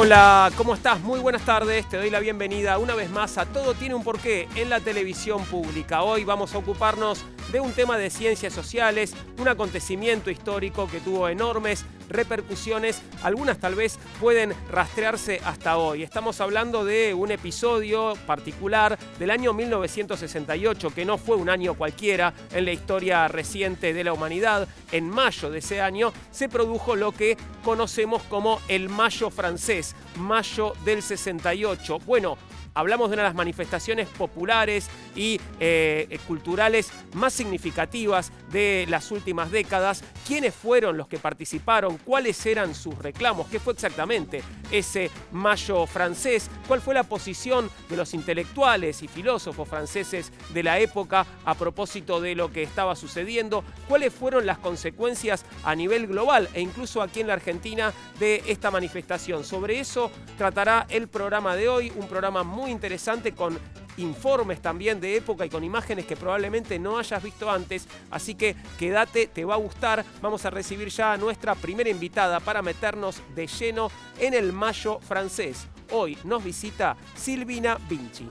Hola, ¿cómo estás? Muy buenas tardes, te doy la bienvenida una vez más a Todo tiene un porqué en la televisión pública. Hoy vamos a ocuparnos de un tema de ciencias sociales, un acontecimiento histórico que tuvo enormes repercusiones, algunas tal vez pueden rastrearse hasta hoy. Estamos hablando de un episodio particular del año 1968, que no fue un año cualquiera en la historia reciente de la humanidad. En mayo de ese año se produjo lo que conocemos como el Mayo francés, mayo del 68. Bueno, hablamos de una de las manifestaciones populares y culturales más significativas de las últimas décadas. ¿Quiénes fueron los que participaron? ¿Cuáles eran sus reclamos? ¿Qué fue exactamente ese Mayo francés? ¿Cuál fue la posición de los intelectuales y filósofos franceses de la época a propósito de lo que estaba sucediendo? ¿Cuáles fueron las consecuencias a nivel global e incluso aquí en la Argentina de esta manifestación? Sobre eso tratará el programa de hoy, un programa muy interesante con informes también de época y con imágenes que probablemente no hayas visto antes, así que quédate, te va a gustar. Vamos a recibir ya a nuestra primera invitada para meternos de lleno en el Mayo francés. Hoy nos visita Silvina Vinci.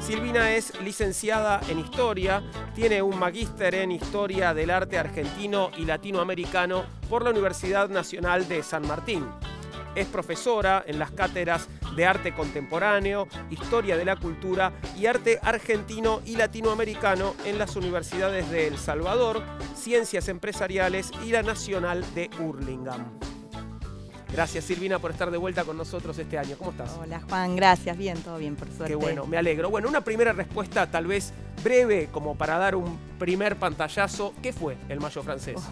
Silvina es licenciada en Historia, tiene un magíster en Historia del Arte Argentino y Latinoamericano por la Universidad Nacional de San Martín. Es profesora en las cátedras de Arte Contemporáneo, Historia de la Cultura y Arte Argentino y Latinoamericano en las universidades de El Salvador, Ciencias Empresariales y la Nacional de Hurlingham. Gracias, Silvina, por estar de vuelta con nosotros este año. ¿Cómo estás? Hola, Juan. Gracias. Bien, todo bien, por suerte. Qué bueno, me alegro. Bueno, una primera respuesta tal vez breve, como para dar un primer pantallazo. ¿Qué fue el Mayo francés?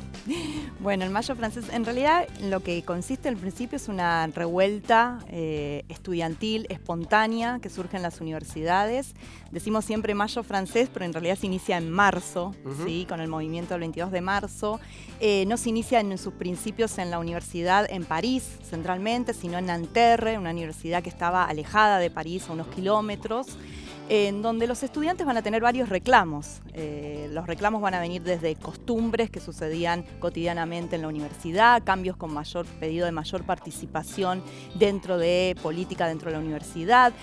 Bueno, el Mayo francés, en realidad, lo que consiste al principio es una revuelta estudiantil, espontánea, que surge en las universidades. Decimos siempre Mayo francés, pero en realidad se inicia en marzo, ¿sí? Con el movimiento del 22 de marzo. No se inicia en sus principios en la universidad en París, centralmente, sino en Nanterre, una universidad que estaba alejada de París a unos kilómetros, en donde los estudiantes van a tener varios reclamos. Los reclamos van a venir desde costumbres que sucedían cotidianamente en la universidad, cambios con pedido de mayor participación dentro de política dentro de la universidad,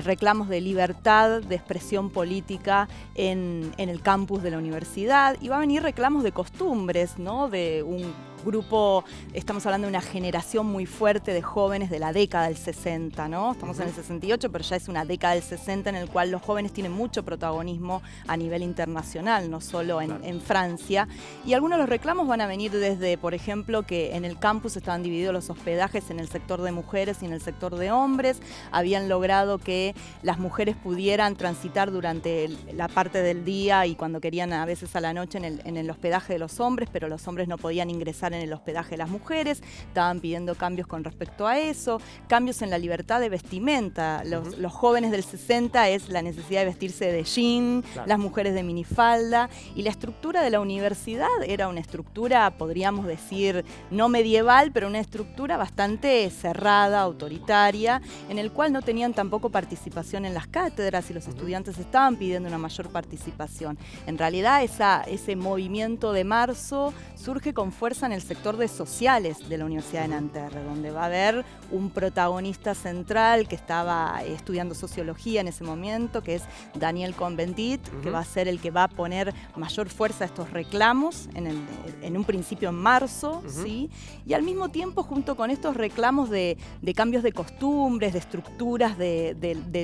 reclamos de libertad de expresión política en el campus de la universidad, y va a venir reclamos de costumbres, ¿no? De un grupo, estamos hablando de una generación muy fuerte de jóvenes de la década del 60, ¿no? Estamos en el 68, pero ya es una década del 60 en el cual los jóvenes tienen mucho protagonismo a nivel internacional, no solo en Francia. Y algunos de los reclamos van a venir desde, por ejemplo, que en el campus estaban divididos los hospedajes en el sector de mujeres y en el sector de hombres. Habían logrado que las mujeres pudieran transitar durante la parte del día y cuando querían a veces a la noche en el hospedaje de los hombres, pero los hombres no podían ingresar en el hospedaje de las mujeres. Estaban pidiendo cambios con respecto a eso, cambios en la libertad de vestimenta. Los jóvenes del 60 es la necesidad de vestirse de jean, claro, las mujeres de minifalda, y la estructura de la universidad era una estructura, podríamos decir, no medieval, pero una estructura bastante cerrada, autoritaria, en el cual no tenían tampoco participación en las cátedras y los estudiantes estaban pidiendo una mayor participación. En realidad ese movimiento de marzo surge con fuerza en el sector de sociales de la Universidad de Nanterre, donde va a haber un protagonista central que estaba estudiando sociología en ese momento, que es Daniel Cohn-Bendit, que va a ser el que va a poner mayor fuerza a estos reclamos en un principio en marzo, ¿sí? Y al mismo tiempo, junto con estos reclamos de cambios de costumbres, de estructuras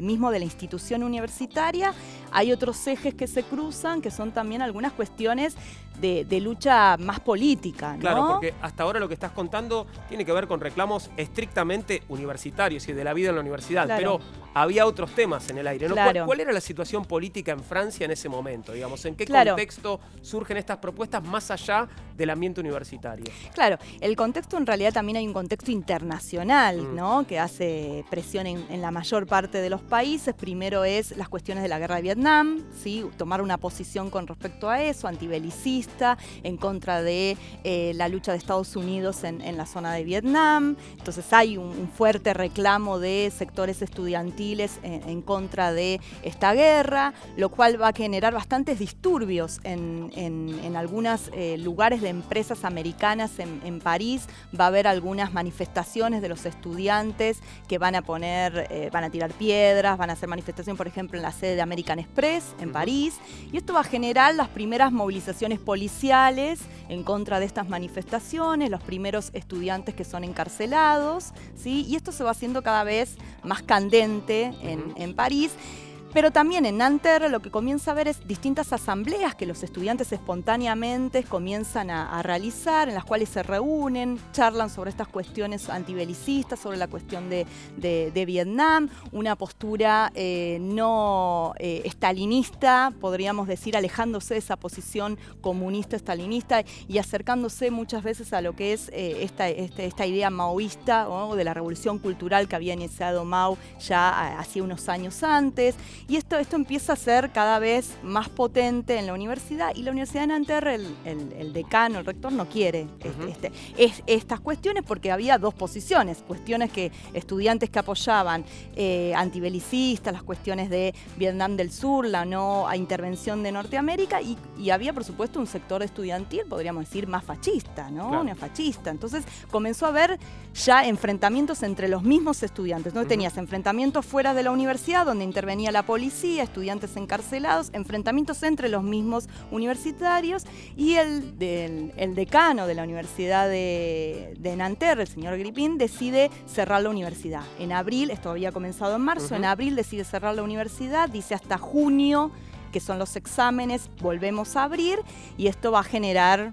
mismo de la institución universitaria, hay otros ejes que se cruzan, que son también algunas cuestiones de lucha más política, ¿no? Claro, porque hasta ahora lo que estás contando tiene que ver con reclamos estrictamente universitarios y de la vida en la universidad, claro, pero había otros temas en el aire, ¿no? Claro. ¿Cuál era la situación política en Francia en ese momento? Digamos, ¿en qué contexto surgen estas propuestas más allá del ambiente universitario? Claro, el contexto, en realidad también hay un contexto internacional, ¿no? Que hace presión en la mayor parte de los países. Primero es las cuestiones de la guerra de Vietnam, Vietnam, ¿sí? Tomar una posición con respecto a eso, antibelicista, en contra de la lucha de Estados Unidos en la zona de Vietnam. Entonces hay un fuerte reclamo de sectores estudiantiles en contra de esta guerra, lo cual va a generar bastantes disturbios en algunos lugares de empresas americanas en París. Va a haber algunas manifestaciones de los estudiantes que van a tirar piedras, van a hacer manifestación, por ejemplo, en la sede de American Express en París, y esto va a generar las primeras movilizaciones policiales en contra de estas manifestaciones, los primeros estudiantes que son encarcelados, ¿sí? Y esto se va haciendo cada vez más candente en París. Pero también en Nanterre lo que comienza a ver es distintas asambleas que los estudiantes espontáneamente comienzan a realizar, en las cuales se reúnen, charlan sobre estas cuestiones antibelicistas, sobre la cuestión de Vietnam, una postura no estalinista, podríamos decir, alejándose de esa posición comunista estalinista y acercándose muchas veces a lo que es esta idea maoísta, ¿no? De la revolución cultural que había iniciado Mao ya hacía unos años antes. Y esto empieza a ser cada vez más potente en la universidad, y la Universidad de Nanterre, el decano, el rector, no quiere estas cuestiones, porque había dos posiciones, cuestiones que estudiantes que apoyaban antibelicistas, las cuestiones de Vietnam del Sur, la no intervención de Norteamérica, y había, por supuesto, un sector estudiantil, podríamos decir, más fascista, ¿no? Claro. Neofascista. Entonces comenzó a haber ya enfrentamientos entre los mismos estudiantes, ¿no? Tenías enfrentamientos fuera de la universidad, donde intervenía la policía, estudiantes encarcelados, enfrentamientos entre los mismos universitarios, y el decano de la Universidad de Nanterre, el señor Gripin, decide cerrar la universidad. En abril, esto había comenzado en marzo, en abril decide cerrar la universidad, dice hasta junio, que son los exámenes, volvemos a abrir, y esto va a generar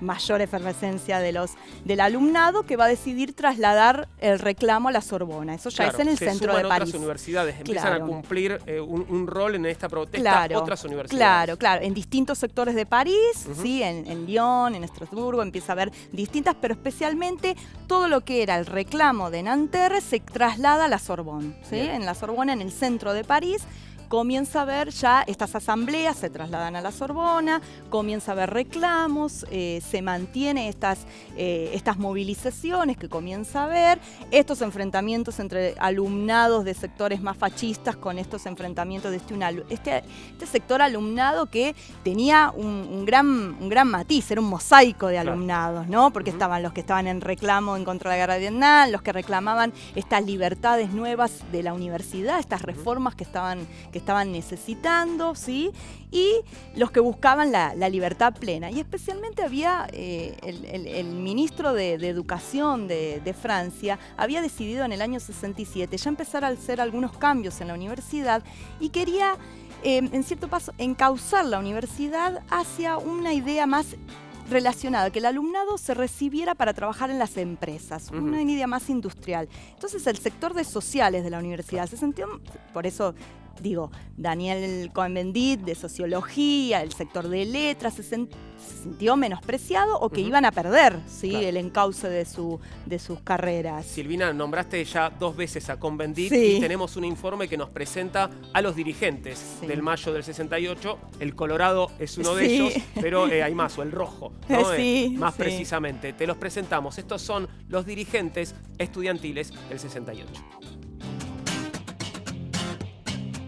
mayor efervescencia del alumnado, que va a decidir trasladar el reclamo a la Sorbona. Eso ya es en el centro de París. Otras universidades empiezan a cumplir un rol en esta protesta, otras universidades. Claro, en distintos sectores de París, ¿sí? En Lyon, en Estrasburgo, empieza a haber distintas, pero especialmente todo lo que era el reclamo de Nanterre se traslada a la Sorbona, ¿sí? En la Sorbona, en el centro de París, comienza a ver ya estas asambleas, se trasladan a la Sorbona, comienza a haber reclamos, se mantiene estas movilizaciones que comienza a haber, estos enfrentamientos entre alumnados de sectores más fascistas con estos enfrentamientos de este sector alumnado que tenía un gran matiz, era un mosaico de alumnados, ¿no? Porque estaban los que estaban en reclamo en contra de la guerra de Vietnam, los que reclamaban estas libertades nuevas de la universidad, estas reformas que estaban necesitando, ¿sí? Y los que buscaban la libertad plena. Y especialmente había el ministro de Educación de Francia, había decidido en el año 67 ya empezar a hacer algunos cambios en la universidad, y quería, en cierto paso, encauzar la universidad hacia una idea más relacionada, que el alumnado se recibiera para trabajar en las empresas, una idea más industrial. Entonces el sector de sociales de la universidad se sintió, por eso digo, Daniel Cohn-Bendit de Sociología, el sector de Letras, se sintió menospreciado o que iban a perder, ¿sí? Claro, el encauce de sus carreras. Silvina, nombraste ya 2 veces a Cohn-Bendit, sí, y tenemos un informe que nos presenta a los dirigentes del mayo del 68. El colorado es uno de ellos, pero hay más, o el rojo, ¿no? Más precisamente. Te los presentamos. Estos son los dirigentes estudiantiles del 68.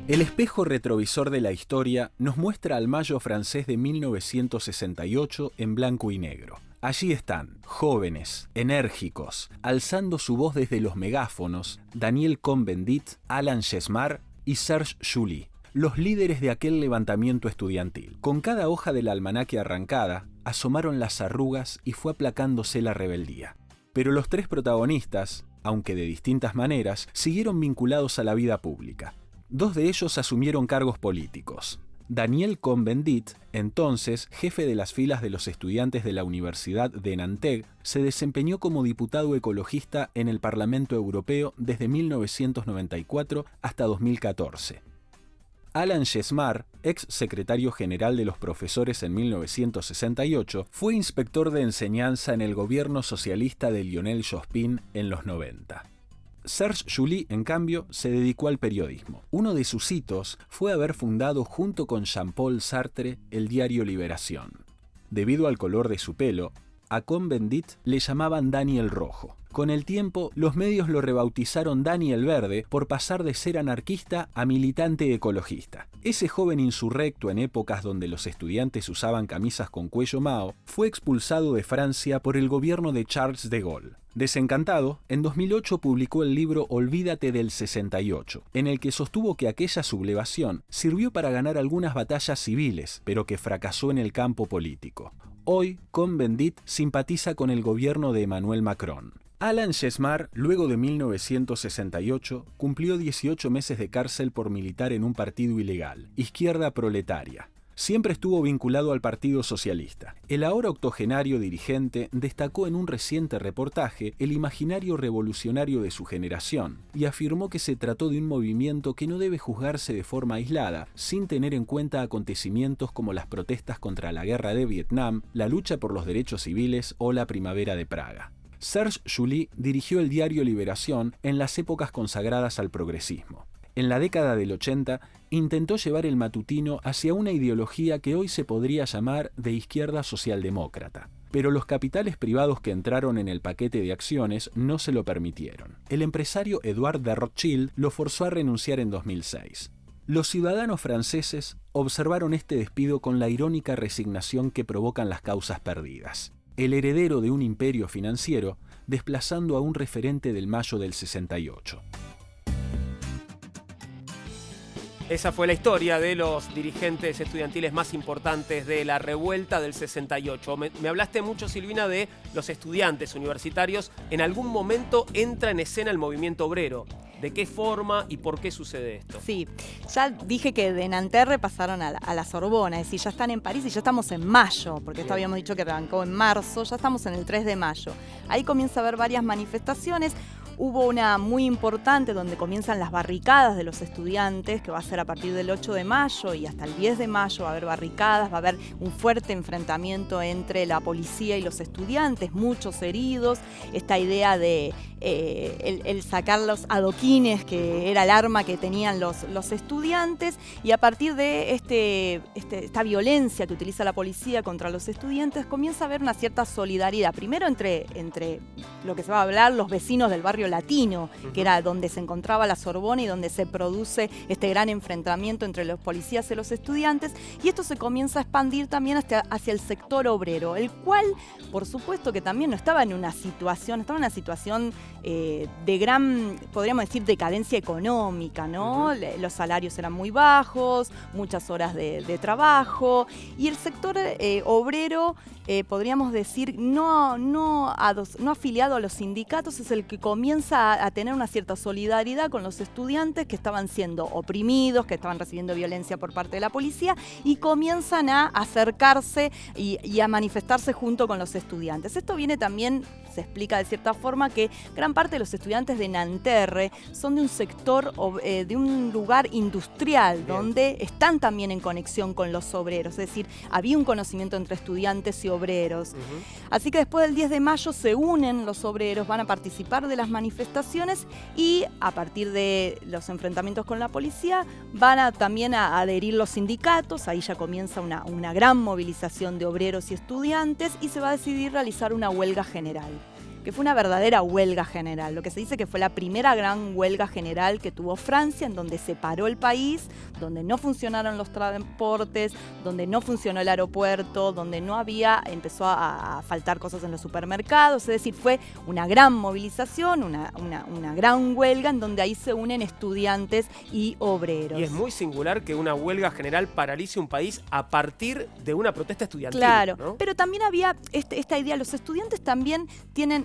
El espejo retrovisor de la historia nos muestra al mayo francés de 1968 en blanco y negro. Allí están, jóvenes, enérgicos, alzando su voz desde los megáfonos, Daniel Cohn-Bendit, Alan Chesmar y Serge July, los líderes de aquel levantamiento estudiantil. Con cada hoja del almanaque arrancada, asomaron las arrugas y fue aplacándose la rebeldía. Pero los 3 protagonistas, aunque de distintas maneras, siguieron vinculados a la vida pública. 2 de ellos asumieron cargos políticos. Daniel Cohn-Bendit, entonces jefe de las filas de los estudiantes de la Universidad de Nanterre, se desempeñó como diputado ecologista en el Parlamento Europeo desde 1994 hasta 2014. Alan Chesmar, ex secretario general de los profesores en 1968, fue inspector de enseñanza en el gobierno socialista de Lionel Jospin en los 90. Serge July, en cambio, se dedicó al periodismo. Uno de sus hitos fue haber fundado junto con Jean-Paul Sartre el diario Liberación. Debido al color de su pelo, a Cohn-Bendit le llamaban Dani el Rojo. Con el tiempo, los medios lo rebautizaron Dani el Verde por pasar de ser anarquista a militante ecologista. Ese joven insurrecto en épocas donde los estudiantes usaban camisas con cuello Mao fue expulsado de Francia por el gobierno de Charles de Gaulle. Desencantado, en 2008 publicó el libro Olvídate del 68, en el que sostuvo que aquella sublevación sirvió para ganar algunas batallas civiles, pero que fracasó en el campo político. Hoy, Cohn-Bendit simpatiza con el gobierno de Emmanuel Macron. Alan Chesmar, luego de 1968, cumplió 18 meses de cárcel por militar en un partido ilegal, Izquierda Proletaria. Siempre estuvo vinculado al Partido Socialista. El ahora octogenario dirigente destacó en un reciente reportaje el imaginario revolucionario de su generación y afirmó que se trató de un movimiento que no debe juzgarse de forma aislada, sin tener en cuenta acontecimientos como las protestas contra la guerra de Vietnam, la lucha por los derechos civiles o la primavera de Praga. Serge July dirigió el diario Liberación en las épocas consagradas al progresismo. En la década del 80, intentó llevar el matutino hacia una ideología que hoy se podría llamar de izquierda socialdemócrata. Pero los capitales privados que entraron en el paquete de acciones no se lo permitieron. El empresario Edouard de Rothschild lo forzó a renunciar en 2006. Los ciudadanos franceses observaron este despido con la irónica resignación que provocan las causas perdidas. El heredero de un imperio financiero desplazando a un referente del Mayo del 68. Esa fue la historia de los dirigentes estudiantiles más importantes de la revuelta del 68. Me hablaste mucho, Silvina, de los estudiantes universitarios. En algún momento entra en escena el movimiento obrero. ¿De qué forma y por qué sucede esto? Sí, ya dije que de Nanterre pasaron a la Sorbona, es decir, ya están en París y ya estamos en mayo, porque esto habíamos dicho que arrancó en marzo, ya estamos en el 3 de mayo. Ahí comienza a haber varias manifestaciones. Hubo una muy importante donde comienzan las barricadas de los estudiantes, que va a ser a partir del 8 de mayo y hasta el 10 de mayo va a haber barricadas, va a haber un fuerte enfrentamiento entre la policía y los estudiantes, muchos heridos, esta idea de el sacar los adoquines, que era el arma que tenían los estudiantes, y a partir de esta violencia que utiliza la policía contra los estudiantes, comienza a haber una cierta solidaridad, primero entre lo que se va a hablar, los vecinos del barrio latino, que era donde se encontraba la Sorbona y donde se produce este gran enfrentamiento entre los policías y los estudiantes, y esto se comienza a expandir también hacia el sector obrero, el cual, por supuesto que también no estaba en una situación, de gran, podríamos decir, decadencia económica, ¿no? Los salarios eran muy bajos, muchas horas de trabajo, y el sector obrero, podríamos decir, no afiliado a los sindicatos, es el que comienza a tener una cierta solidaridad con los estudiantes que estaban siendo oprimidos, que estaban recibiendo violencia por parte de la policía, y comienzan a acercarse y a manifestarse junto con los estudiantes. Esto viene también, se explica de cierta forma, que gran parte de los estudiantes de Nanterre son de un sector, de un lugar industrial, bien, donde están también en conexión con los obreros, es decir, había un conocimiento entre estudiantes y obreros. Así que después del 10 de mayo se unen los obreros, van a participar de las manifestaciones y a partir de los enfrentamientos con la policía van también a adherir los sindicatos. Ahí ya comienza una gran movilización de obreros y estudiantes y se va a decidir realizar una huelga general, que fue una verdadera huelga general. Lo que se dice que fue la primera gran huelga general que tuvo Francia, en donde se paró el país, donde no funcionaron los transportes, donde no funcionó el aeropuerto, donde empezó a faltar cosas en los supermercados. Es decir, fue una gran movilización, una gran huelga, en donde ahí se unen estudiantes y obreros. Y es muy singular que una huelga general paralice un país a partir de una protesta estudiantil. Claro, ¿no? Pero también había esta idea, los estudiantes también tienen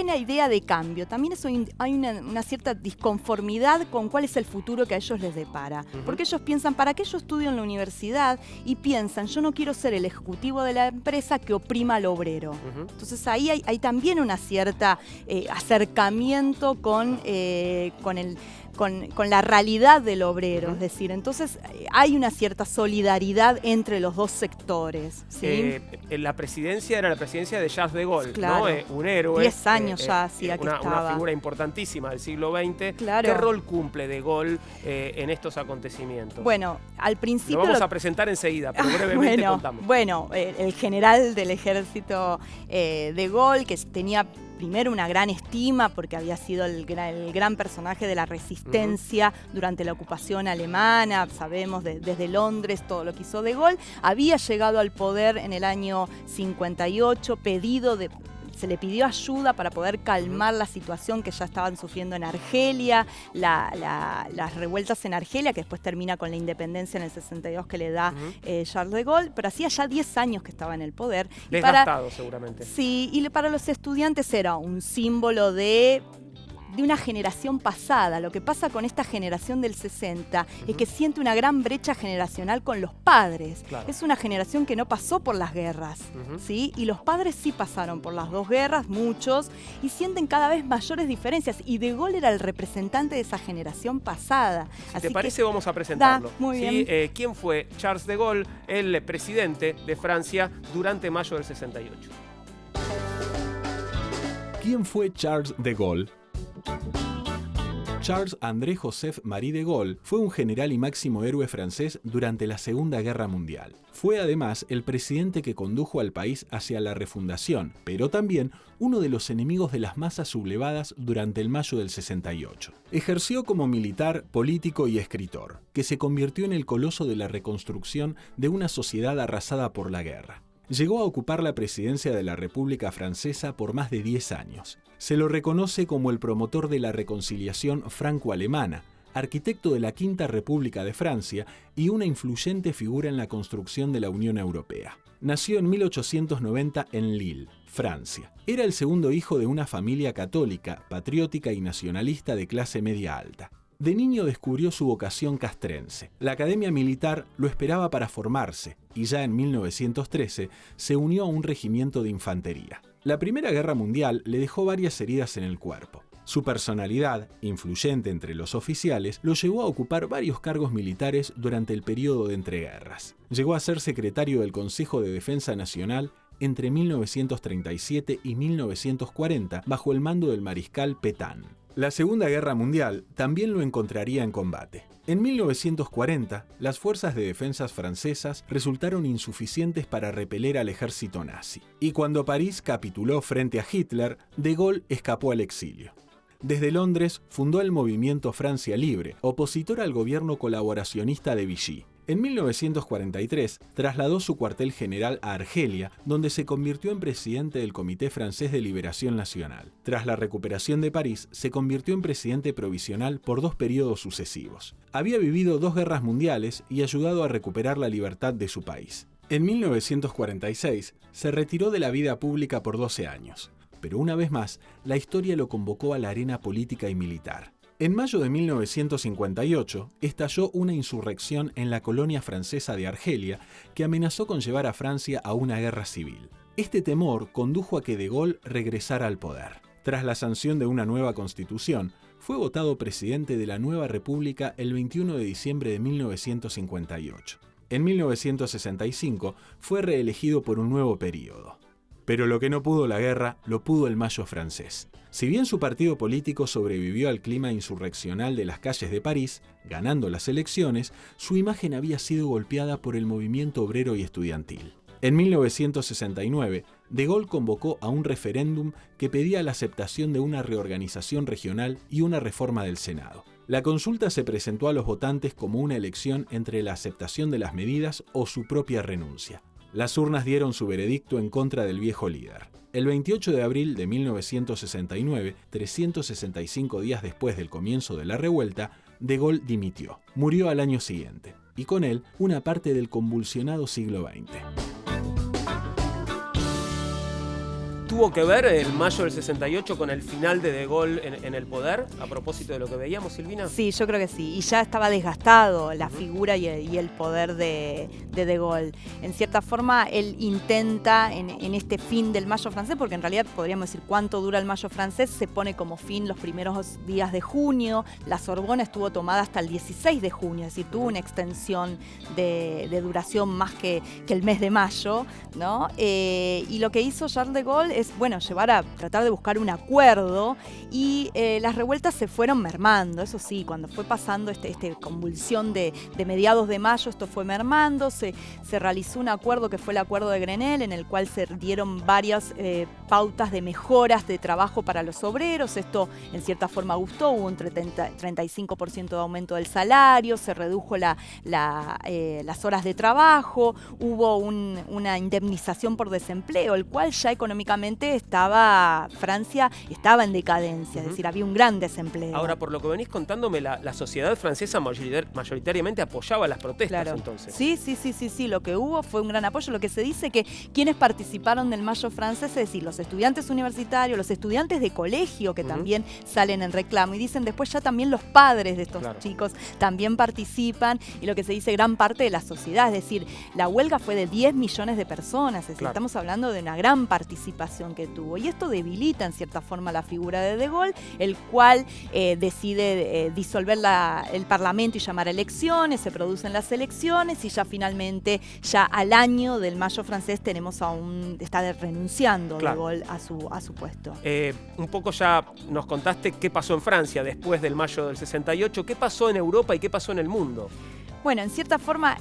una idea de cambio, también hay una cierta disconformidad con cuál es el futuro que a ellos les depara. Porque ellos piensan, ¿para qué yo estudio en la universidad? Y piensan, yo no quiero ser el ejecutivo de la empresa que oprima al obrero. Entonces ahí hay también una cierta acercamiento con con la realidad del obrero, es decir, entonces hay una cierta solidaridad entre los dos sectores, ¿sí? La presidencia era la presidencia de Charles de Gaulle, claro. ¿no? Un héroe. 10 años ya hacía que estaba. Una figura importantísima del siglo XX. Claro. ¿Qué rol cumple de Gaulle en estos acontecimientos? Bueno, al principio... Lo vamos a presentar enseguida, pero brevemente contamos. Bueno, el general del ejército de Gaulle, que tenía primero una gran estima porque había sido el gran personaje de la resistencia durante la ocupación alemana, sabemos desde Londres todo lo que hizo de Gaulle, había llegado al poder en el año 58, se le pidió ayuda para poder calmar la situación que ya estaban sufriendo en Argelia, las revueltas en Argelia, que después termina con la independencia en el 62 que le da Charles de Gaulle, pero hacía ya 10 años que estaba en el poder. Desgastado seguramente. Sí, y para los estudiantes era un símbolo de una generación pasada. Lo que pasa con esta generación del 60 es que siente una gran brecha generacional con los padres. Claro. Es una generación que no pasó por las guerras, ¿sí? Y los padres sí pasaron por las dos guerras, muchos, y sienten cada vez mayores diferencias. Y De Gaulle era el representante de esa generación pasada. Si te parece, vamos a presentarlo. Muy ¿Sí? bien. ¿Quién fue Charles de Gaulle, el presidente de Francia durante mayo del 68? ¿Quién fue Charles de Gaulle? Charles André-Joseph Marie de Gaulle fue un general y máximo héroe francés durante la Segunda Guerra Mundial. Fue además el presidente que condujo al país hacia la refundación, pero también uno de los enemigos de las masas sublevadas durante el mayo del 68. Ejerció como militar, político y escritor, que se convirtió en el coloso de la reconstrucción de una sociedad arrasada por la guerra. Llegó a ocupar la presidencia de la República Francesa por más de 10 años. Se lo reconoce como el promotor de la reconciliación franco-alemana, arquitecto de la Quinta República de Francia y una influyente figura en la construcción de la Unión Europea. Nació en 1890 en Lille, Francia. Era el segundo hijo de una familia católica, patriótica y nacionalista de clase media alta. De niño descubrió su vocación castrense. La Academia Militar lo esperaba para formarse y ya en 1913 se unió a un regimiento de infantería. La Primera Guerra Mundial le dejó varias heridas en el cuerpo. Su personalidad, influyente entre los oficiales, lo llevó a ocupar varios cargos militares durante el periodo de entreguerras. Llegó a ser secretario del Consejo de Defensa Nacional entre 1937 y 1940 bajo el mando del mariscal Pétain. La Segunda Guerra Mundial también lo encontraría en combate. En 1940, las fuerzas de defensa francesas resultaron insuficientes para repeler al ejército nazi. Y cuando París capituló frente a Hitler, De Gaulle escapó al exilio. Desde Londres fundó el movimiento Francia Libre, opositor al gobierno colaboracionista de Vichy. En 1943 trasladó su cuartel general a Argelia, donde se convirtió en presidente del Comité Francés de Liberación Nacional. Tras la recuperación de París, se convirtió en presidente provisional por 2 periodos sucesivos. Había vivido 2 guerras mundiales y ayudado a recuperar la libertad de su país. En 1946 se retiró de la vida pública por 12 años, pero una vez más, la historia lo convocó a la arena política y militar. En mayo de 1958 estalló una insurrección en la colonia francesa de Argelia que amenazó con llevar a Francia a una guerra civil. Este temor condujo a que De Gaulle regresara al poder. Tras la sanción de una nueva constitución, fue votado presidente de la nueva república el 21 de diciembre de 1958. En 1965 fue reelegido por un nuevo período. Pero lo que no pudo la guerra, lo pudo el Mayo francés. Si bien su partido político sobrevivió al clima insurreccional de las calles de París, ganando las elecciones, su imagen había sido golpeada por el movimiento obrero y estudiantil. En 1969, De Gaulle convocó a un referéndum que pedía la aceptación de una reorganización regional y una reforma del Senado. La consulta se presentó a los votantes como una elección entre la aceptación de las medidas o su propia renuncia. Las urnas dieron su veredicto en contra del viejo líder. El 28 de abril de 1969, 365 días después del comienzo de la revuelta, De Gaulle dimitió. Murió al año siguiente, y con él una parte del convulsionado siglo XX. ¿Tuvo que ver el mayo del 68 con el final de Gaulle en el poder? A propósito de lo que veíamos, Silvina. Sí, yo creo que sí. Y ya estaba desgastado la figura y el poder de Gaulle. En cierta forma, él intenta en este fin del mayo francés, porque en realidad podríamos decir cuánto dura el mayo francés, se pone como fin los primeros días de junio. La Sorbona estuvo tomada hasta el 16 de junio, es decir, tuvo una extensión de duración más que el mes de mayo, ¿no? Y lo que hizo Charles de Gaulle es, bueno, tratar de buscar un acuerdo, y las revueltas se fueron mermando. Eso sí, cuando fue pasando esta convulsión de mediados de mayo, esto fue mermando, se realizó un acuerdo que fue el Acuerdo de Grenelle, en el cual se dieron varias pautas de mejoras de trabajo para los obreros. Esto en cierta forma gustó, hubo un 35% de aumento del salario, se redujo las horas de trabajo, hubo una indemnización por desempleo, el cual ya económicamente Francia estaba en decadencia, es decir, había un gran desempleo. Ahora, por lo que venís contándome, la sociedad francesa mayoritariamente apoyaba las protestas, claro. Entonces. Sí, lo que hubo fue un gran apoyo. Lo que se dice que quienes participaron del mayo francés, es decir, los estudiantes universitarios, los estudiantes de colegio que también salen en reclamo, y dicen después ya también los padres de estos chicos también participan, y lo que se dice gran parte de la sociedad, es decir, la huelga fue de 10 millones de personas, es decir, estamos hablando de una gran participación que tuvo, y esto debilita en cierta forma la figura de Gaulle, el cual decide disolver el parlamento y llamar a elecciones, se producen las elecciones, y ya finalmente, ya al año del mayo francés, está renunciando de Gaulle a su puesto. Un poco ya nos contaste qué pasó en Francia después del mayo del 68, qué pasó en Europa y qué pasó en el mundo. Bueno, en cierta forma,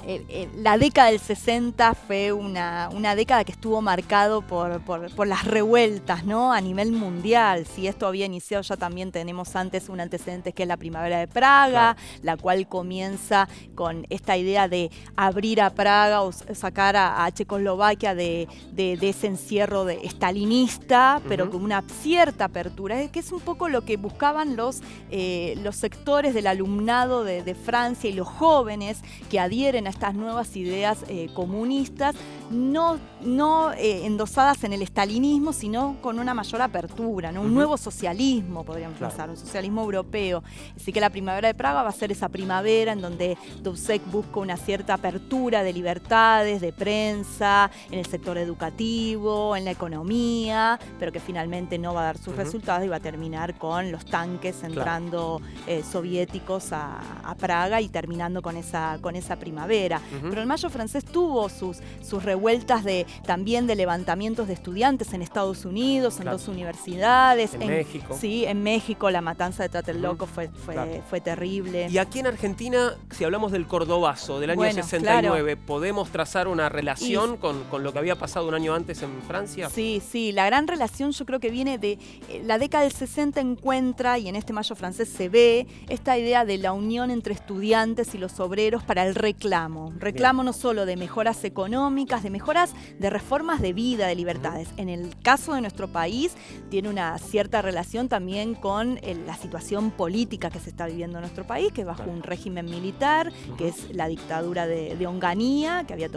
la década del 60 fue una década que estuvo marcado por las revueltas, ¿no? A nivel mundial. Si esto había iniciado, ya también tenemos antes un antecedente que es la Primavera de Praga, la cual comienza con esta idea de abrir a Praga o sacar a Checoslovaquia de ese encierro estalinista, pero con una cierta apertura, que es un poco lo que buscaban los sectores del alumnado de Francia y los jóvenes que adhieren a estas nuevas ideas comunistas, no endosadas en el estalinismo, sino con una mayor apertura, ¿no? Un nuevo socialismo, podríamos pensar, un socialismo europeo. Así que la Primavera de Praga va a ser esa primavera en donde Dussek busca una cierta apertura de libertades, de prensa, en el sector educativo, en la economía, pero que finalmente no va a dar sus resultados y va a terminar con los tanques entrando soviéticos a Praga y terminando con esa primavera. Pero el mayo francés tuvo sus revueltas también de levantamientos de estudiantes en Estados Unidos, en dos universidades. En México. Sí, en México la matanza de Tlatelolco fue terrible. Y aquí en Argentina, si hablamos del Cordobazo del año 69, ¿podemos trazar una relación con lo que había pasado un año antes en Francia? Sí, la gran relación yo creo que viene de la década del 60 encuentra, y en este mayo francés se ve, esta idea de la unión entre estudiantes y los obreros para el reclamo. Reclamo no solo de mejoras económicas, de mejoras de reformas de vida, de libertades. En el caso de nuestro país, tiene una cierta relación también con la situación política que se está viviendo en nuestro país, que es bajo un régimen militar, que es la dictadura de Onganía, que había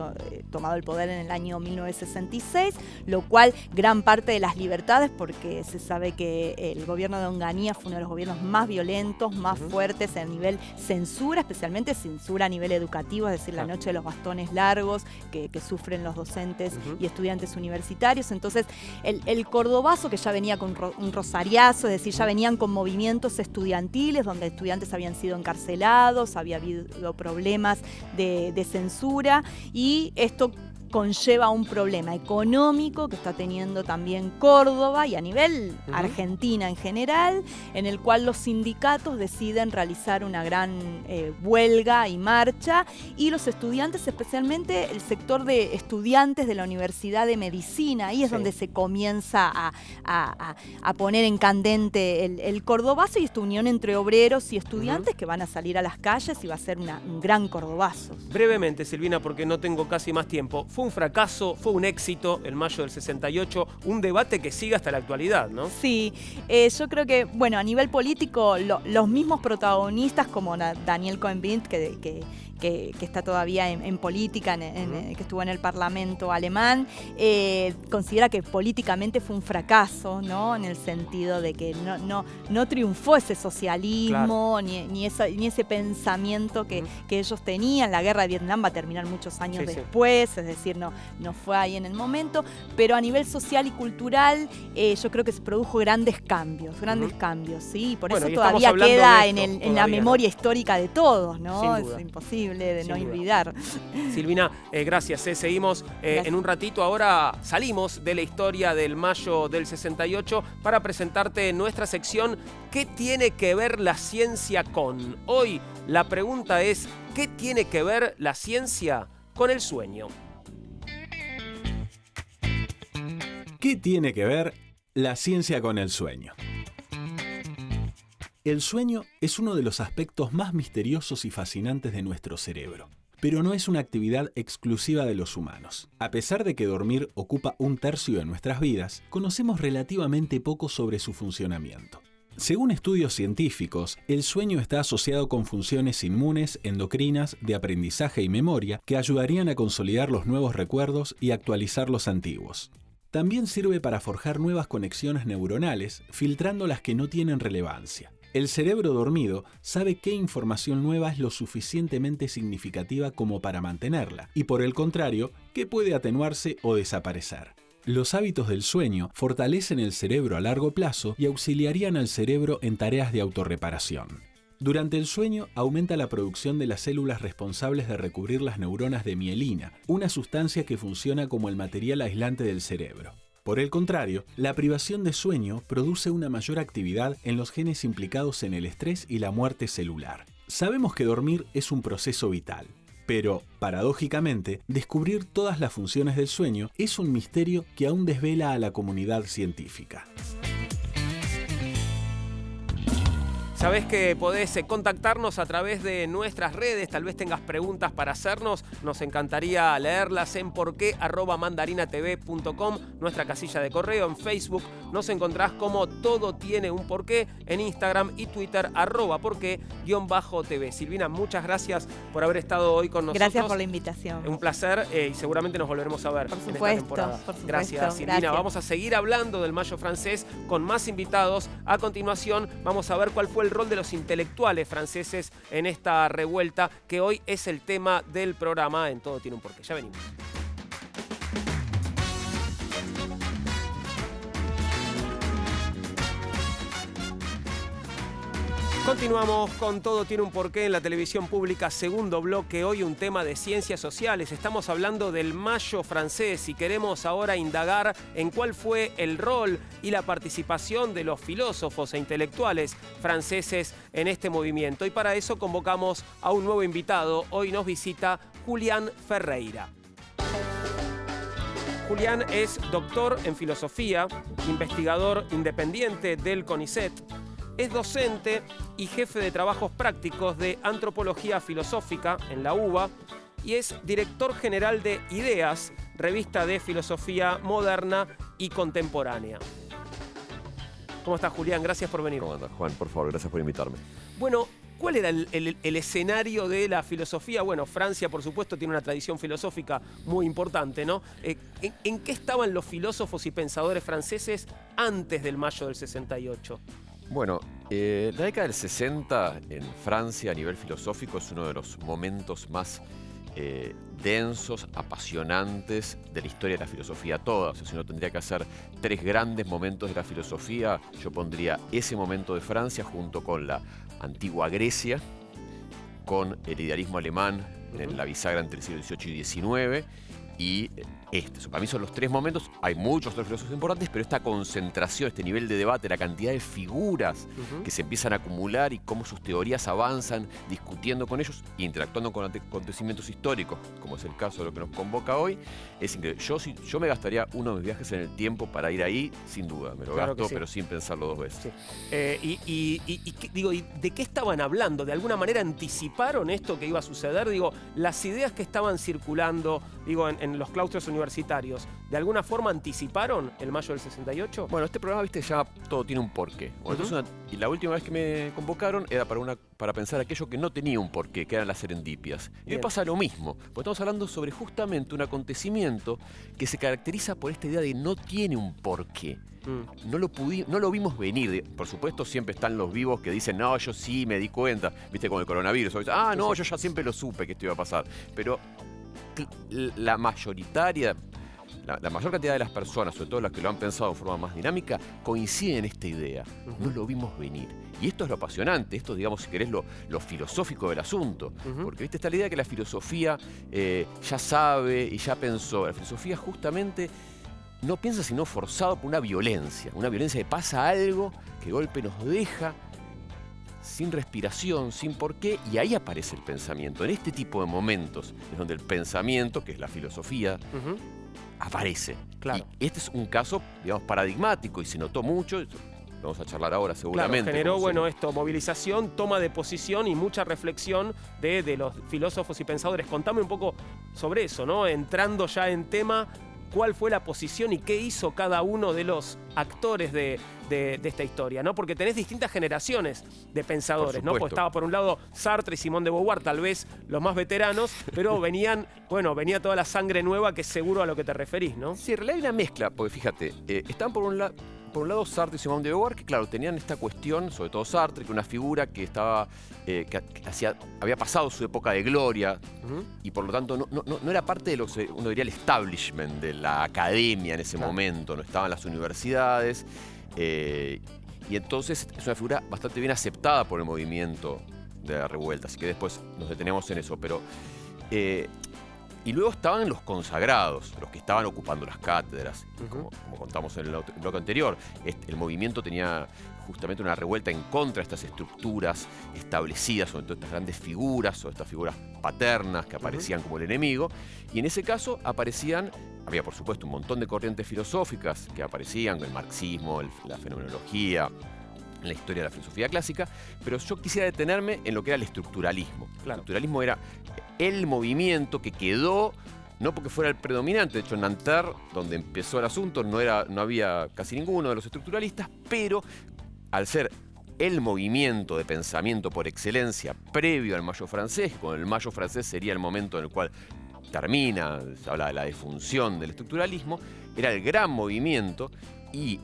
tomado el poder en el año 1966, lo cual gran parte de las libertades, porque se sabe que el gobierno de Onganía fue uno de los gobiernos más violentos, más fuertes a nivel censura, especialmente censura a nivel educativo, es decir, la noche de los bastones largos que sufren los docentes y estudiantes universitarios. Entonces, el cordobazo, que ya venía con un rosariazo, es decir, ya venían con movimientos estudiantiles donde estudiantes habían sido encarcelados, había habido problemas de censura, y esto conlleva un problema económico que está teniendo también Córdoba y a nivel Argentina en general, en el cual los sindicatos deciden realizar una gran huelga y marcha, y los estudiantes, especialmente el sector de estudiantes de la Universidad de Medicina, ahí es donde se comienza a poner en candente el cordobazo y esta unión entre obreros y estudiantes que van a salir a las calles, y va a ser un gran cordobazo. Brevemente, Silvina, porque no tengo casi más tiempo. Fue un fracaso, fue un éxito el mayo del 68, un debate que sigue hasta la actualidad, ¿no? Sí, yo creo que, bueno, a nivel político, los mismos protagonistas como Daniel Cohn-Bendit, que que está todavía en política, que estuvo en el Parlamento alemán, considera que políticamente fue un fracaso, ¿no? En el sentido de que no triunfó ese socialismo, claro, ni ese pensamiento que ellos tenían. La guerra de Vietnam va a terminar muchos años después, es decir, no fue ahí en el momento, pero a nivel social y cultural yo creo que se produjo grandes cambios, ¿sí? Por eso todavía queda en la memoria histórica de todos, ¿no? Es imposible de no olvidar. Silvina, gracias. Seguimos en un ratito. Ahora salimos de la historia del mayo del 68 para presentarte nuestra sección ¿Qué tiene que ver la ciencia con? Hoy la pregunta es ¿qué tiene que ver la ciencia con el sueño? ¿Qué tiene que ver la ciencia con el sueño? El sueño es uno de los aspectos más misteriosos y fascinantes de nuestro cerebro, pero no es una actividad exclusiva de los humanos. A pesar de que dormir ocupa 1/3 de nuestras vidas, conocemos relativamente poco sobre su funcionamiento. Según estudios científicos, el sueño está asociado con funciones inmunes, endocrinas, de aprendizaje y memoria que ayudarían a consolidar los nuevos recuerdos y actualizar los antiguos. También sirve para forjar nuevas conexiones neuronales, filtrando las que no tienen relevancia. El cerebro dormido sabe qué información nueva es lo suficientemente significativa como para mantenerla, y por el contrario, qué puede atenuarse o desaparecer. Los hábitos del sueño fortalecen el cerebro a largo plazo y auxiliarían al cerebro en tareas de autorreparación. Durante el sueño aumenta la producción de las células responsables de recubrir las neuronas de mielina, una sustancia que funciona como el material aislante del cerebro. Por el contrario, la privación de sueño produce una mayor actividad en los genes implicados en el estrés y la muerte celular. Sabemos que dormir es un proceso vital, pero, paradójicamente, descubrir todas las funciones del sueño es un misterio que aún desvela a la comunidad científica. Sabés que podés contactarnos a través de nuestras redes, tal vez tengas preguntas para hacernos, nos encantaría leerlas en porqué@mandarinatv.com, nuestra casilla de correo, en Facebook nos encontrás como Todo Tiene un Porqué, en Instagram y Twitter @porqué_tv. Silvina, muchas gracias por haber estado hoy con nosotros. Gracias por la invitación. Un placer y seguramente nos volveremos a ver en esta temporada. Por supuesto. Gracias, Silvina. Gracias. Vamos a seguir hablando del Mayo francés con más invitados. A continuación vamos a ver cuál fue el rol de los intelectuales franceses en esta revuelta, que hoy es el tema del programa en Todo Tiene un Porqué. Ya venimos. Continuamos con Todo Tiene un Porqué en la televisión pública, segundo bloque. Hoy un tema de ciencias sociales. Estamos hablando del Mayo francés y queremos ahora indagar en cuál fue el rol y la participación de los filósofos e intelectuales franceses en este movimiento. Y para eso convocamos a un nuevo invitado. Hoy nos visita Julián Ferreira. Julián es doctor en filosofía, investigador independiente del CONICET. Es docente y jefe de trabajos prácticos de antropología filosófica en la UBA y es director general de Ideas, revista de filosofía moderna y contemporánea. ¿Cómo estás, Julián? Gracias por venir. ¿Cómo andas, Juan? Por favor, gracias por invitarme. Bueno, ¿cuál era el escenario de la filosofía? Bueno, Francia, por supuesto, tiene una tradición filosófica muy importante, ¿no? ¿En qué estaban los filósofos y pensadores franceses antes del Mayo del 68? Bueno, la década del 60 en Francia a nivel filosófico es uno de los momentos más densos, apasionantes de la historia de la filosofía toda. O sea, si uno tendría que hacer 3 grandes momentos de la filosofía, yo pondría ese momento de Francia junto con la antigua Grecia, con el idealismo alemán en la bisagra entre el siglo XVIII y XIX, y para mí son los 3 momentos. Hay muchos otros filósofos importantes, pero esta concentración, este nivel de debate, la cantidad de figuras que se empiezan a acumular y cómo sus teorías avanzan discutiendo con ellos e interactuando con acontecimientos históricos, como es el caso de lo que nos convoca hoy, es increíble. Yo me gastaría uno de mis viajes en el tiempo para ir ahí, sin duda. Me lo gasto, sí, pero sin pensarlo 2 veces. Sí. ¿Y de qué estaban hablando? ¿De alguna manera anticiparon esto que iba a suceder? Digo, las ideas que estaban circulando, digo, en en los claustros universitarios, ¿de alguna forma anticiparon el mayo del 68? Bueno, este programa, viste, se llama Todo tiene un porqué. Bueno, entonces y la última vez que me convocaron era para pensar aquello que no tenía un porqué, que eran las serendipias. Y hoy pasa lo mismo, porque estamos hablando sobre justamente un acontecimiento que se caracteriza por esta idea de no tiene un porqué. No lo vimos venir. Por supuesto, siempre están los vivos que dicen, no, yo sí me di cuenta, viste, con el coronavirus. No, yo ya siempre lo supe que esto iba a pasar. Pero la mayor cantidad de las personas, sobre todo las que lo han pensado en forma más dinámica, coinciden en esta idea. No lo vimos venir. Y esto es lo apasionante, esto, digamos, si querés, lo filosófico del asunto. Porque, viste, está la idea de que la filosofía ya sabe y ya pensó. La filosofía justamente no piensa sino forzado por una violencia que pasa algo que de golpe nos deja sin respiración, sin porqué, y ahí aparece el pensamiento. En este tipo de momentos es donde el pensamiento, que es la filosofía, aparece. Claro. Y este es un caso, digamos, paradigmático y se notó mucho. Vamos a charlar ahora seguramente. Claro, generó, bueno, esto, movilización, toma de posición y mucha reflexión de los filósofos y pensadores. Contame un poco sobre eso, ¿no? Entrando ya en tema, ¿cuál fue la posición y qué hizo cada uno de los actores de esta historia, ¿no? Porque tenés distintas generaciones de pensadores, ¿no? Pues estaba por un lado Sartre y Simone de Beauvoir, tal vez los más veteranos, pero venía toda la sangre nueva, que es seguro a lo que te referís, ¿no? Sí, en realidad hay una mezcla, porque fíjate, están por un lado Sartre y Simone de Beauvoir, que claro, tenían esta cuestión, sobre todo Sartre, que una figura que estaba, había pasado su época de gloria, y por lo tanto no era parte de lo que uno diría el establishment de la academia en ese momento, no estaban las universidades, y entonces es una figura bastante bien aceptada por el movimiento de la revuelta, así que después nos detenemos en eso, pero... y luego estaban los consagrados, los que estaban ocupando las cátedras, como contamos en el bloque anterior. El movimiento tenía justamente una revuelta en contra de estas estructuras establecidas, sobre todo estas grandes figuras, o estas figuras paternas que aparecían como el enemigo. Y en ese caso había por supuesto un montón de corrientes filosóficas que aparecían, el marxismo, la fenomenología, la historia de la filosofía clásica, pero yo quisiera detenerme en lo que era el estructuralismo. Claro. El estructuralismo era el movimiento que quedó, no porque fuera el predominante, de hecho en Nanterre, donde empezó el asunto, no había casi ninguno de los estructuralistas, pero al ser el movimiento de pensamiento por excelencia previo al Mayo francés, con el Mayo francés sería el momento en el cual termina, se habla de la defunción del estructuralismo, era el gran movimiento. Y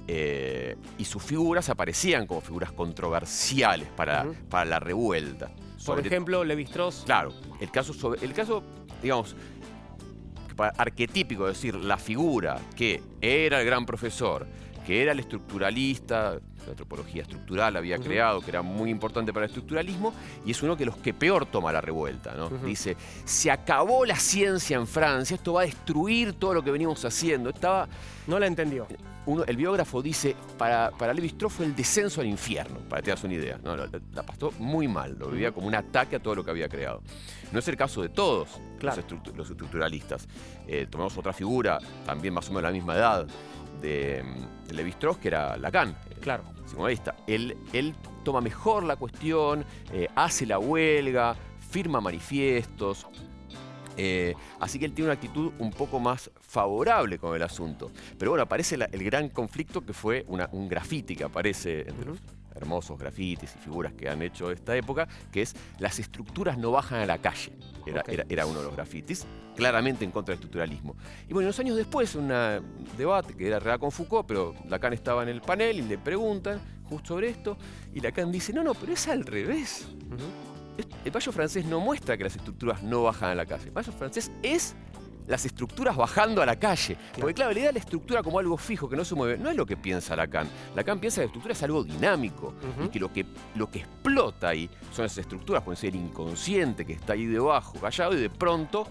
sus figuras aparecían como figuras controversiales para la revuelta. Por ejemplo, Lévi-Strauss. Claro, el caso, digamos, arquetípico, es decir, la figura que era el gran profesor, que era el estructuralista, la antropología estructural había creado, que era muy importante para el estructuralismo, y es uno de los que peor toma la revuelta, ¿no? Dice, se acabó la ciencia en Francia, esto va a destruir todo lo que venimos haciendo. No la entendió. El biógrafo dice, para Lévi-Strauss fue el descenso al infierno, para que te das una idea. No, la pasó muy mal, lo vivía como un ataque a todo lo que había creado. No es el caso de todos los estructuralistas. Tomamos otra figura, también más o menos de la misma edad, de Lévi-Strauss, que era Lacan. Claro. Psicoanalista. Él toma mejor la cuestión, hace la huelga, firma manifiestos. Así que él tiene una actitud un poco más favorable con el asunto. Pero bueno, aparece el gran conflicto, que fue un grafiti que aparece entre los hermosos grafitis y figuras que han hecho esta época, que es las estructuras no bajan a la calle. Era uno de los grafitis, claramente en contra del estructuralismo. Y bueno, unos años después, un debate que era real con Foucault, pero Lacan estaba en el panel y le preguntan justo sobre esto, y Lacan dice, no, pero es al revés. El Mayo francés no muestra que las estructuras no bajan a la calle. El Mayo francés es las estructuras bajando a la calle. Claro. Porque claro, la idea de la estructura como algo fijo, que no se mueve, no es lo que piensa Lacan. Lacan piensa que la estructura es algo dinámico, y que lo que explota ahí son esas estructuras, puede ser el inconsciente que está ahí debajo, callado, y de pronto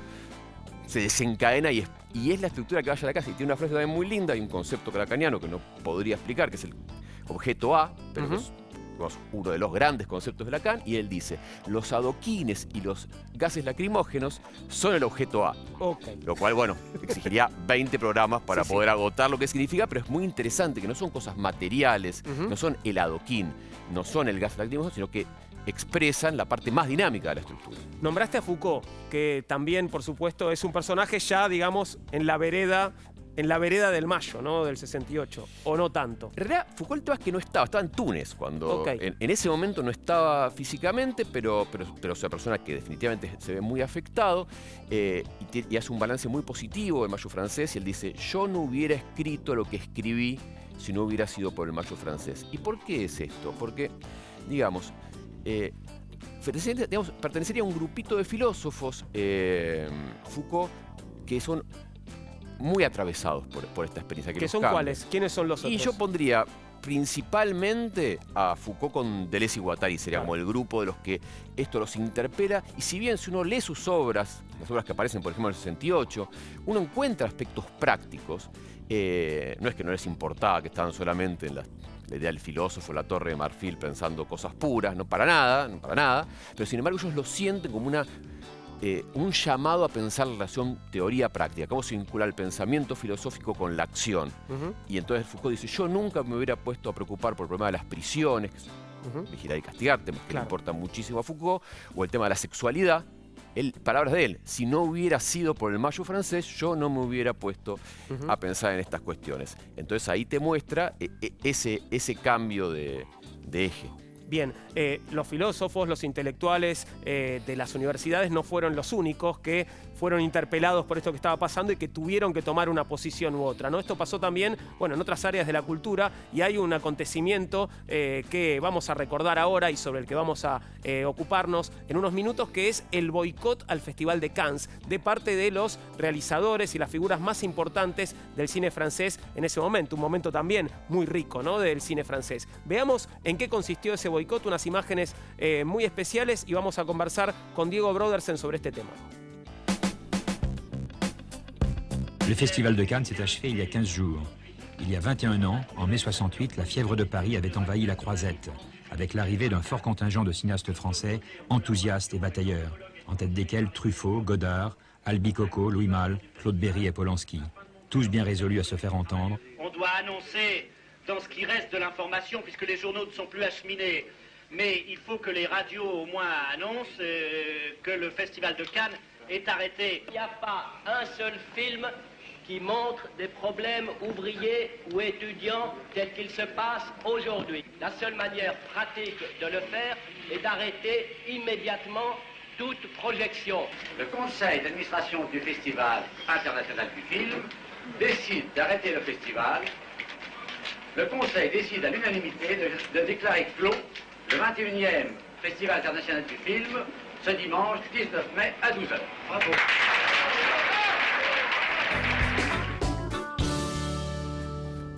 se desencadena y es la estructura que vaya a la calle. Y tiene una frase también muy linda y un concepto lacaniano que no podría explicar, que es el objeto A, pero uno de los grandes conceptos de Lacan, y él dice, los adoquines y los gases lacrimógenos son el objeto A. Okay. Lo cual, bueno, exigiría 20 programas para Sí, poder agotar lo que significa, pero es muy interesante que no son cosas materiales, no son el adoquín, no son el gas lacrimógeno, sino que expresan la parte más dinámica de la estructura. Nombraste a Foucault, que también, por supuesto, es un personaje ya, digamos, en la vereda del Mayo, ¿no? Del 68, o no tanto. En realidad, Foucault el tema es que no estaba en Túnez, cuando Ok. en ese momento no estaba físicamente, pero es una persona que definitivamente se ve muy afectado y hace un balance muy positivo del Mayo francés, y él dice, yo no hubiera escrito lo que escribí si no hubiera sido por el Mayo francés. ¿Y por qué es esto? Porque, digamos, pertenecería a un grupito de filósofos, Foucault, que son muy atravesados por esta experiencia. ¿Qué son cuáles? ¿Quiénes son los otros? Y yo pondría principalmente a Foucault con Deleuze y Guattari, sería como el grupo de los que esto los interpela. Y si bien si uno lee sus obras, las obras que aparecen por ejemplo en el 68, uno encuentra aspectos prácticos. No es que no les importaba que estaban solamente en la idea del filósofo, la Torre de Marfil, pensando cosas puras, no para nada, pero sin embargo ellos lo sienten como un llamado a pensar la relación teoría-práctica, cómo se vincula el pensamiento filosófico con la acción. Y entonces Foucault dice, yo nunca me hubiera puesto a preocupar por el problema de las prisiones, que es vigilar y castigar, temas que le importan muchísimo a Foucault, o el tema de la sexualidad. Palabras de él, si no hubiera sido por el Mayo francés, yo no me hubiera puesto a pensar en estas cuestiones. Entonces ahí te muestra ese cambio de eje. Bien, los filósofos, los intelectuales de las universidades no fueron los únicos que fueron interpelados por esto que estaba pasando y que tuvieron que tomar una posición u otra, ¿no? Esto pasó también, bueno, en otras áreas de la cultura, y hay un acontecimiento que vamos a recordar ahora y sobre el que vamos a ocuparnos en unos minutos, que es el boicot al Festival de Cannes de parte de los realizadores y las figuras más importantes del cine francés en ese momento, un momento también muy rico, ¿no?, del cine francés. Veamos en qué consistió ese boicot, unas imágenes muy especiales, y vamos a conversar con Diego Brodersen sobre este tema. Le Festival de Cannes s'est achevé il y a 15 jours. Il y a 21 ans, en mai 68, la fièvre de Paris avait envahi la Croisette, avec l'arrivée d'un fort contingent de cinéastes français, enthousiastes et batailleurs, en tête desquels Truffaut, Godard, Albi Coco, Louis Malle, Claude Berry et Polanski. Tous bien résolus à se faire entendre. On doit annoncer dans ce qui reste de l'information, puisque les journaux ne sont plus acheminés, mais il faut que les radios au moins annoncent que le Festival de Cannes est arrêté. Il n'y a pas un seul film qui montre des problèmes ouvriers ou étudiants tels qu'ils se passent aujourd'hui. La seule manière pratique de le faire est d'arrêter immédiatement toute projection. Le conseil d'administration du Festival international du film décide d'arrêter le festival. Le conseil décide à l'unanimité de déclarer clos le 21e Festival international du film ce dimanche 19 mai à 12h. Bravo.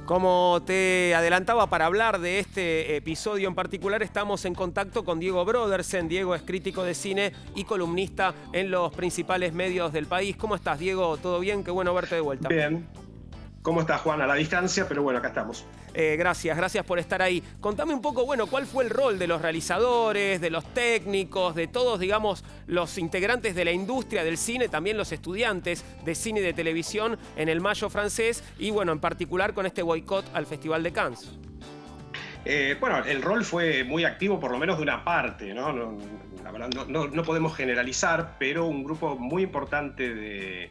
Como te adelantaba, para hablar de este episodio en particular, estamos en contacto con Diego Brodersen. Diego es crítico de cine y columnista en los principales medios del país. ¿Cómo estás, Diego? ¿Todo bien? Qué bueno verte de vuelta. Bien. ¿Cómo estás, Juan? A la distancia, pero bueno, acá estamos. Gracias por estar ahí. Contame un poco, bueno, ¿cuál fue el rol de los realizadores, de los técnicos, de todos, digamos, los integrantes de la industria del cine, también los estudiantes de cine y de televisión en el Mayo francés y, bueno, en particular con este boicot al Festival de Cannes? Bueno, el rol fue muy activo, por lo menos de una parte, ¿no? La verdad, no podemos generalizar, pero un grupo muy importante de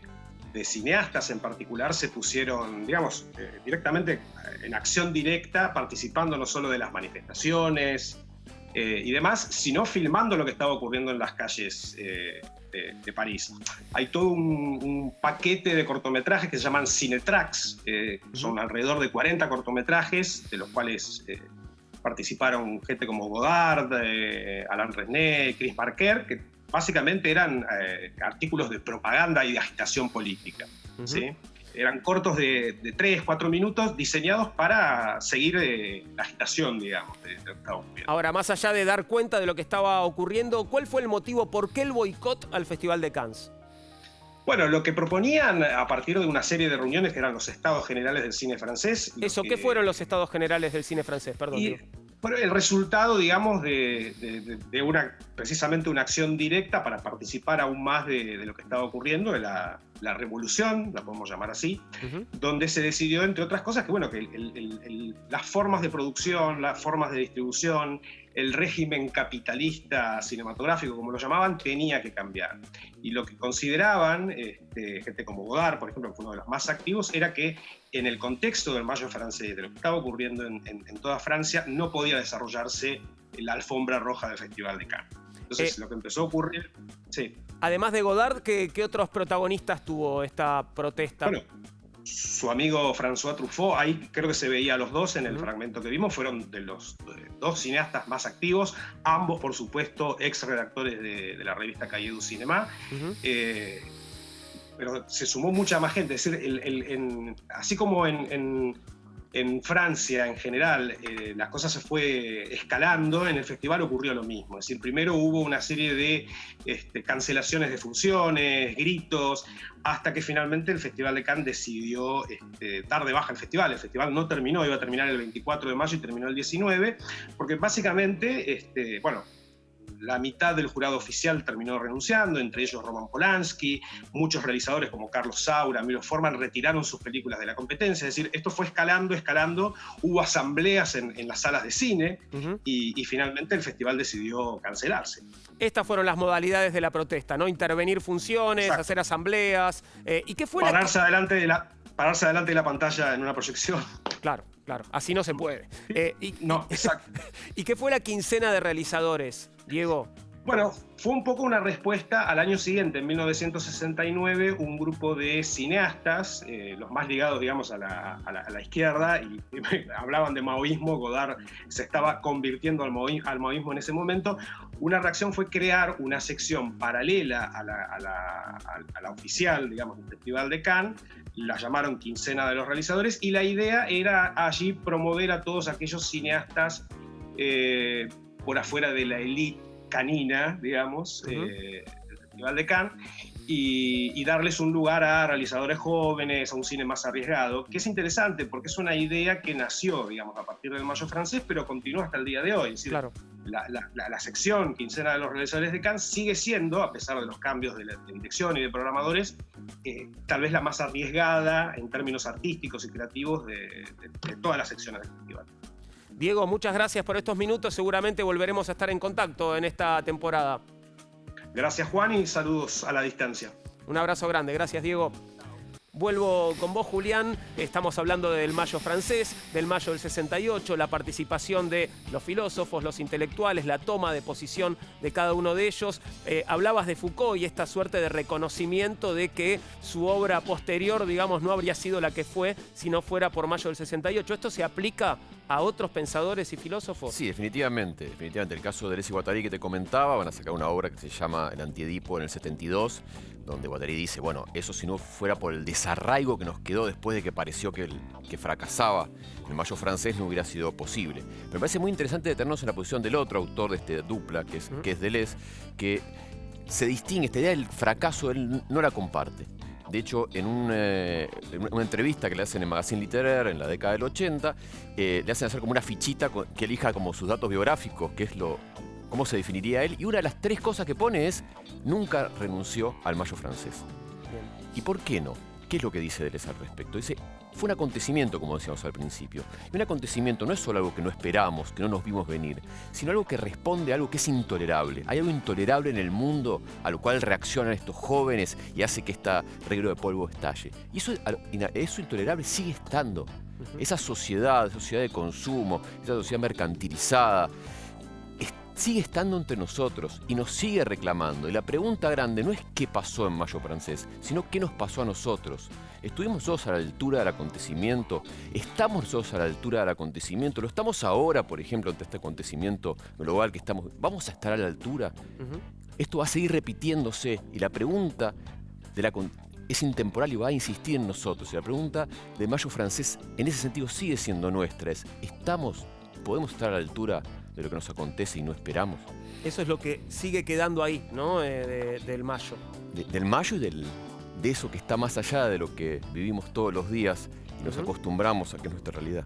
cineastas en particular se pusieron, digamos, directamente en acción directa, participando no solo de las manifestaciones y demás, sino filmando lo que estaba ocurriendo en las calles de París. Hay todo un paquete de cortometrajes que se llaman Cinetracks, son alrededor de 40 cortometrajes, de los cuales participaron gente como Godard, Alain Resnais, Chris Marker, que básicamente eran artículos de propaganda y de agitación política. ¿Sí? Eran cortos de 3-4 minutos diseñados para seguir la agitación, digamos, de Estados Unidos. Ahora, más allá de dar cuenta de lo que estaba ocurriendo, ¿cuál fue el motivo? ¿Por qué el boicot al Festival de Cannes? Bueno, lo que proponían a partir de una serie de reuniones que eran los Estados Generales del Cine francés. ¿Qué fueron los Estados Generales del cine francés? Perdón. Bueno, el resultado, digamos, precisamente una acción directa para participar aún más de lo que estaba ocurriendo, de la revolución, la podemos llamar así, donde se decidió, entre otras cosas, que, bueno, que las formas de producción, las formas de distribución, el régimen capitalista cinematográfico, como lo llamaban, tenía que cambiar. Y lo que consideraban, gente como Godard, por ejemplo, que fue uno de los más activos, era que en el contexto del Mayo francés, de lo que estaba ocurriendo en toda Francia, no podía desarrollarse la alfombra roja del Festival de Cannes. Entonces, lo que empezó a ocurrir... Sí. Además de Godard, ¿qué otros protagonistas tuvo esta protesta? Bueno, su amigo François Truffaut, ahí creo que se veía a los dos en el fragmento que vimos, fueron de los dos cineastas más activos, ambos, por supuesto, ex redactores de la revista Cahiers du Cinéma. Pero se sumó mucha más gente, es decir, así como en Francia en general las cosas se fue escalando, en el festival ocurrió lo mismo. Es decir, primero hubo una serie de cancelaciones de funciones, gritos, hasta que finalmente el Festival de Cannes decidió dar de baja el festival. El festival no terminó, iba a terminar el 24 de mayo y terminó el 19, porque básicamente, la mitad del jurado oficial terminó renunciando, entre ellos Roman Polanski, muchos realizadores como Carlos Saura, Milo Forman retiraron sus películas de la competencia. Es decir, esto fue escalando, hubo asambleas en las salas de cine y finalmente el festival decidió cancelarse. Estas fueron las modalidades de la protesta, ¿no? Intervenir funciones, Exacto. hacer asambleas. ¿Y qué fue Pararse adelante de la pantalla en una proyección. Claro, así no se puede. No, exacto. ¿Y qué fue la quincena de realizadores, Diego? Bueno, fue un poco una respuesta al año siguiente, en 1969, un grupo de cineastas, los más ligados, digamos, a la izquierda, y hablaban de maoísmo. Godard se estaba convirtiendo al maoísmo en ese momento. Una reacción fue crear una sección paralela a la oficial, digamos, del Festival de Cannes. La llamaron Quincena de los Realizadores, y la idea era allí promover a todos aquellos cineastas por afuera de la élite canina, digamos, del Festival de Cannes, y darles un lugar a realizadores jóvenes, a un cine más arriesgado, que es interesante porque es una idea que nació, digamos, a partir del Mayo francés, pero continúa hasta el día de hoy. Es decir, claro. La sección Quincena de los Realizadores de Cannes sigue siendo, a pesar de los cambios de dirección y de programadores, tal vez la más arriesgada en términos artísticos y creativos de todas las secciones del festival. Diego, muchas gracias por estos minutos. Seguramente volveremos a estar en contacto en esta temporada. Gracias, Juan, y saludos a la distancia. Un abrazo grande. Gracias, Diego. Vuelvo con vos, Julián. Estamos hablando del Mayo francés, del Mayo del 68, la participación de los filósofos, los intelectuales, la toma de posición de cada uno de ellos. Hablabas de Foucault y esta suerte de reconocimiento de que su obra posterior, digamos, no habría sido la que fue si no fuera por Mayo del 68. ¿Esto se aplica a otros pensadores y filósofos? Sí, definitivamente. El caso de Deleuze y Guattari que te comentaba, van a sacar una obra que se llama El Antiedipo en el 72, donde Guattari dice, bueno, eso si no fuera por el desarraigo que nos quedó después de que pareció que fracasaba el Mayo francés, no hubiera sido posible. Me parece muy interesante detenernos en la posición del otro autor de este dupla, que es Deleuze, que se distingue, esta idea del fracaso, él no la comparte. De hecho, en una entrevista que le hacen en Magazine Littéraire en la década del 80, le hacen hacer como una fichita que elija como sus datos biográficos, que es cómo se definiría él. Y una de las tres cosas que pone es, nunca renunció al Mayo francés. Bien. ¿Y por qué no? ¿Qué es lo que dice Deleuze al respecto? Dice, fue un acontecimiento, como decíamos al principio. Y un acontecimiento no es solo algo que no esperábamos, que no nos vimos venir, sino algo que responde a algo que es intolerable. Hay algo intolerable en el mundo a lo cual reaccionan estos jóvenes y hace que este reguero de polvo estalle. Y eso intolerable sigue estando. Esa sociedad de consumo, esa sociedad mercantilizada, sigue estando entre nosotros y nos sigue reclamando. Y la pregunta grande no es qué pasó en Mayo francés, sino qué nos pasó a nosotros. ¿Estuvimos nosotros a la altura del acontecimiento? ¿Estamos nosotros a la altura del acontecimiento? ¿Lo estamos ahora, por ejemplo, ante este acontecimiento global que estamos? ¿Vamos a estar a la altura? Esto va a seguir repitiéndose y la pregunta es intemporal y va a insistir en nosotros. Y la pregunta de Mayo francés en ese sentido sigue siendo nuestra. ¿Podemos estar a la altura de lo que nos acontece y no esperamos? Eso es lo que sigue quedando ahí, ¿no? Del Mayo. Del Mayo y de eso que está más allá de lo que vivimos todos los días y nos acostumbramos a que es nuestra realidad.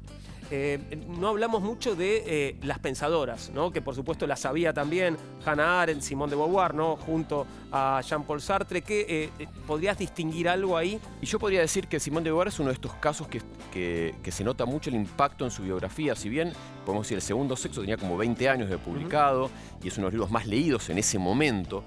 No hablamos mucho de las pensadoras, ¿no? Que por supuesto las sabía también Hannah Arendt, Simone de Beauvoir, ¿no? Junto a Jean-Paul Sartre. ¿Podrías distinguir algo ahí? Y yo podría decir que Simone de Beauvoir es uno de estos casos que se nota mucho el impacto en su biografía. Si bien, podemos decir, El segundo sexo tenía como 20 años de publicado y es uno de los libros más leídos en ese momento,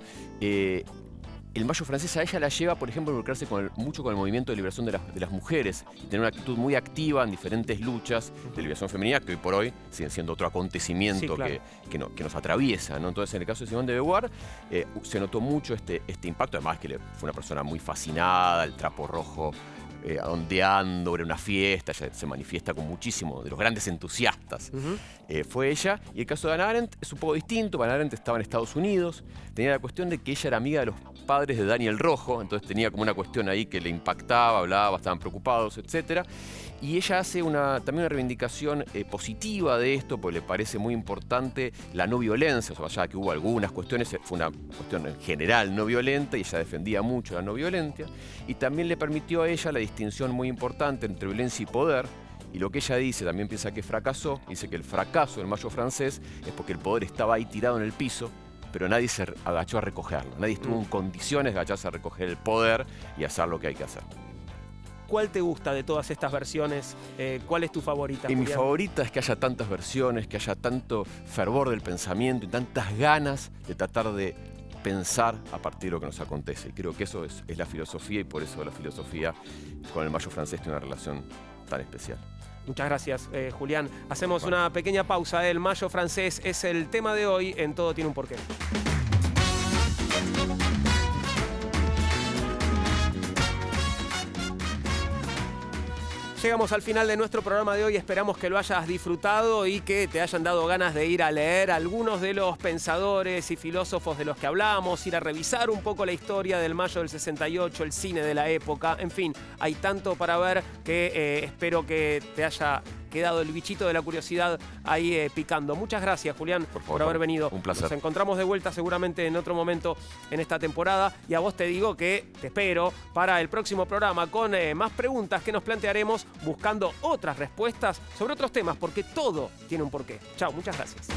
el Mayo francés a ella la lleva, por ejemplo, a involucrarse mucho con el movimiento de liberación de las mujeres y tener una actitud muy activa en diferentes luchas de liberación femenina que hoy por hoy siguen siendo otro acontecimiento que nos atraviesa, ¿no? Entonces, en el caso de Simone de Beauvoir, se notó mucho este impacto, además que fue una persona muy fascinada, el trapo rojo ondeando, era una fiesta, ella se manifiesta con muchísimo de los grandes entusiastas. Fue ella. Y el caso de Hannah Arendt es un poco distinto. Hannah Arendt estaba en Estados Unidos, tenía la cuestión de que ella era amiga de los padres de Daniel Rojo, entonces tenía como una cuestión ahí que le impactaba, hablaba, estaban preocupados, etc. Y ella hace también una reivindicación positiva de esto, porque le parece muy importante la no violencia, o sea, ya que hubo algunas cuestiones, fue una cuestión en general no violenta, y ella defendía mucho la no violencia, y también le permitió a ella la distinción muy importante entre violencia y poder. Y lo que ella dice, también piensa que fracasó, dice que el fracaso del Mayo francés es porque el poder estaba ahí tirado en el piso, pero nadie se agachó a recogerlo, nadie estuvo en condiciones de agacharse a recoger el poder y hacer lo que hay que hacer. ¿Cuál te gusta de todas estas versiones? ¿Cuál es tu favorita? Y mi Julián? favorita es que haya tantas versiones, que haya tanto fervor del pensamiento y tantas ganas de tratar de pensar a partir de lo que nos acontece. Y creo que eso es la filosofía, y por eso la filosofía con el Mayo francés tiene una relación tan especial. Muchas gracias, Julián. Hacemos una pequeña pausa. El Mayo francés es el tema de hoy en Todo tiene un porqué. Llegamos al final de nuestro programa de hoy, esperamos que lo hayas disfrutado y que te hayan dado ganas de ir a leer algunos de los pensadores y filósofos de los que hablamos, ir a revisar un poco la historia del Mayo del 68, el cine de la época, en fin, hay tanto para ver que espero que te haya quedado el bichito de la curiosidad ahí picando. Muchas gracias, Julián, por haber venido. Un placer. Nos encontramos de vuelta seguramente en otro momento en esta temporada y a vos te digo que te espero para el próximo programa con más preguntas que nos plantearemos buscando otras respuestas sobre otros temas, porque todo tiene un porqué. Chao, muchas gracias.